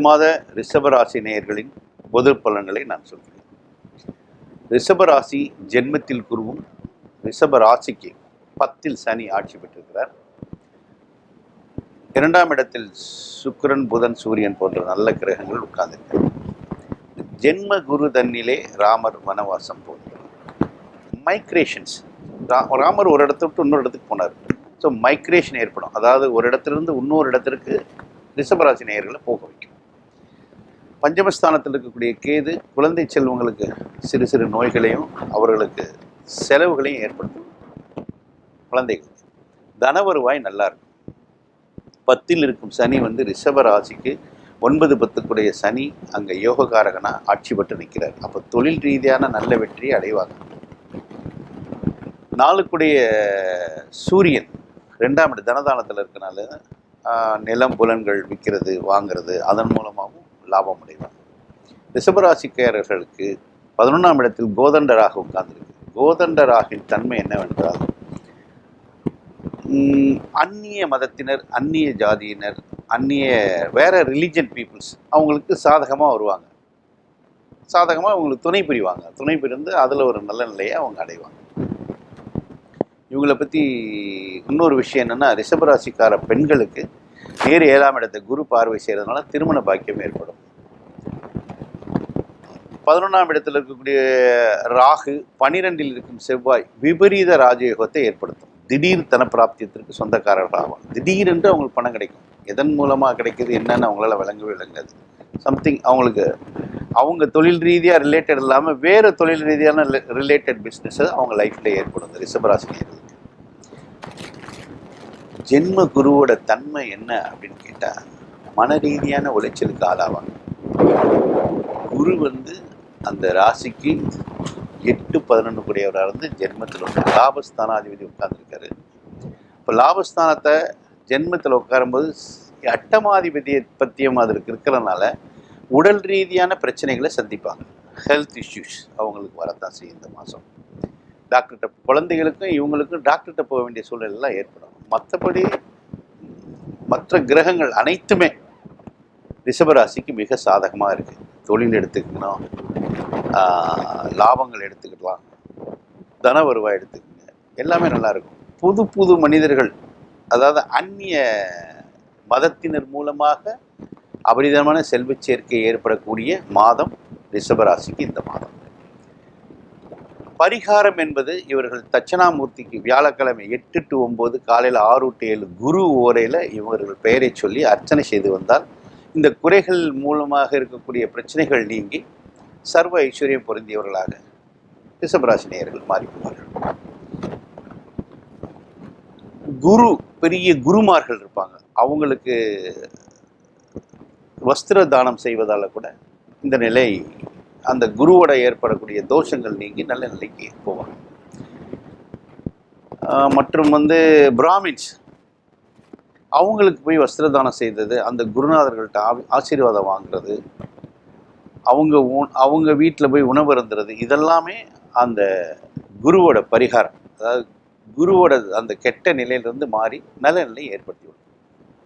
மாத ரிஷபராசி நேயர்களின் பொது பலன்களை நான் சொல்கிறேன். ரிஷபராசி ஜென்மத்தில் குருவும், ரிஷபராசிக்கு 10ல் சனி ஆட்சி பெற்றிருக்கிறார். 2ஆம் இடத்தில் சுக்கிரன், புதன், சூரியன் போன்ற நல்ல கிரகங்கள் உட்கார்ந்திருக்கிறார். ஜென்ம குரு தன்னிலே ராமர் வனவாசம் போன்ற மைக்ரேஷன்ஸ். ராமர் ஒரு இடத்த விட்டு இன்னொரு இடத்துக்கு போனார். ஸோ மைக்ரேஷன் ஏற்படும். அதாவது ஒரு இடத்துலேருந்து இன்னொரு இடத்திற்கு ரிஷபராசி நேயர்களை போக வைக்கும். பஞ்சமஸ்தானத்தில் இருக்கக்கூடிய கேது குழந்தை செல்வங்களுக்கு சிறு சிறு நோய்களையும் அவர்களுக்கு செலவுகளையும் ஏற்படுத்தும். குழந்தைகள் தன வருவாய் நல்லா இருக்கும். 10ல் இருக்கும் சனி ரிஷபராசிக்கு 9, 10 சனி அங்கே யோககாரகனா ஆட்சி பெற்று நிற்கிறார். அப்போ தொழில் ரீதியான நல்ல வெற்றியை அடைவாங்க. 4 சூரியன் 2ஆம் இட தனதானத்தில் இருக்கனால நிலம் புலன்கள் விற்கிறது, வாங்கிறது, அதன் மூலமாகவும் லாபம் அடைவாங்க. ரிஷபராசிக்காரர்களுக்கு 11ஆம் இடத்தில் கோதண்டராக உட்கார்ந்துருக்கு. கோதண்டராகின் தன்மை என்னவென்றால் அந்நிய மதத்தினர், அந்நிய ஜாதியினர், வேற ரிலீஜன் பீப்புள்ஸ் அவங்களுக்கு சாதகமாக வருவாங்க. சாதகமாக அவங்களுக்கு துணை புரிவாங்க. துணை புரிந்து அதில் ஒரு நல்ல நிலையை அவங்க அடைவாங்க. இவங்களை பற்றி இன்னொரு விஷயம் என்னென்னா, ரிஷபராசிக்கார பெண்களுக்கு நேர் 7ஆம் இடத்தை குரு பார்வை செய்கிறதுனால திருமண பாக்கியம் ஏற்படும். 11ஆம் இடத்தில் இருக்கக்கூடிய ராகு, 12ல் இருக்கும் செவ்வாய் விபரீத ராஜயோகத்தை ஏற்படுத்தும். திடீர் தனப்பிராப்தியத்திற்கு சொந்தக்காரர்கள் ஆகும். திடீரென்று அவங்களுக்கு பணம் கிடைக்கும். எதன் மூலமாக கிடைக்கிது என்னன்னு அவங்களால விளங்காது. சம்திங் அவங்களுக்கு அவங்க தொழில் ரீதியாக ரிலேட்டட் இல்லாமல் வேறு தொழில் ரீதியான ரிலேட்டட் பிஸ்னஸ் அவங்க லைஃப்பில் ஏற்படும். ரிஷபராசினியர்களுக்கு ஜென்ம குருவோட தன்மை என்ன அப்படின்னு கேட்டால், மன ரீதியான உளைச்சலுக்கு ஆளாவாங்க. குரு அந்த ராசிக்கு 8, 11 ஜென்மத்தில் லாபஸ்தானாதிபதி உட்கார்ந்துருக்காரு. இப்போ லாபஸ்தானத்தை ஜென்மத்தில் உட்காரும்போது 8ஆம் பத்தியம் அதற்கு இருக்கிறதுனால உடல் ரீதியான பிரச்சனைகளை சந்திப்பாங்க. ஹெல்த் இஷ்யூஸ் அவங்களுக்கு வரத்தான் செய்யும். இந்த மாதம் டாக்டர்கிட்ட, குழந்தைகளுக்கும் இவங்களுக்கும் டாக்டர்கிட்ட போக வேண்டிய சூழ்நிலைலாம் ஏற்படும். மற்றபடி மற்ற கிரகங்கள் அனைத்துமே ரிஷபராசிக்கு மிக சாதகமாக இருக்குது. தொழில் எடுத்துக்கணும், லாபங்கள் எடுத்துக்கலாம், தன வருவாய் எடுத்துக்கங்க, எல்லாமே நல்லாயிருக்கும். புது புது மனிதர்கள், அதாவது அந்நிய மதத்தினர் மூலமாக அபரிதமான செல்வச் சேர்க்கை ஏற்படக்கூடிய மாதம் ரிஷபராசிக்கு இந்த மாதம். பரிகாரம் என்பது இவர்கள் தட்சணாமூர்த்திக்கு வியாழக்கிழமை 8 to 9 காலையில் 6 to 7 குரு ஓரையில் இவர்கள் பெயரை சொல்லி அர்ச்சனை செய்து வந்தால் இந்த குறைகள் மூலமாக இருக்கக்கூடிய பிரச்சனைகள் நீங்கி சர்வ ஐஸ்வர்யம் பொருந்தியவர்களாக ரிஷபராசி நேயர்கள் மாறிவிடுவார்கள். குரு பெரிய குருமார்கள் இருப்பாங்க. அவங்களுக்கு வஸ்திர தானம் செய்வதால் கூட இந்த நிலை, அந்த குருவோட ஏற்படக்கூடிய தோஷங்கள் நீங்கி நல்ல நிலைக்கு போவாங்க. மற்றும் பிராமின்ஸ் அவங்களுக்கு போய் வஸ்திர தானம் செய்தது, அந்த குருநாதர்கள்ட்ட ஆசீர்வாதம் வாங்குறது, அவங்க வீட்டில் போய் உணவு இருந்துறது, இதெல்லாமே அந்த குருவோட பரிகாரம். அதாவது குருவோட அந்த கெட்ட நிலையிலிருந்து மாறி நல்ல நிலையை ஏற்படுத்தி விடும்.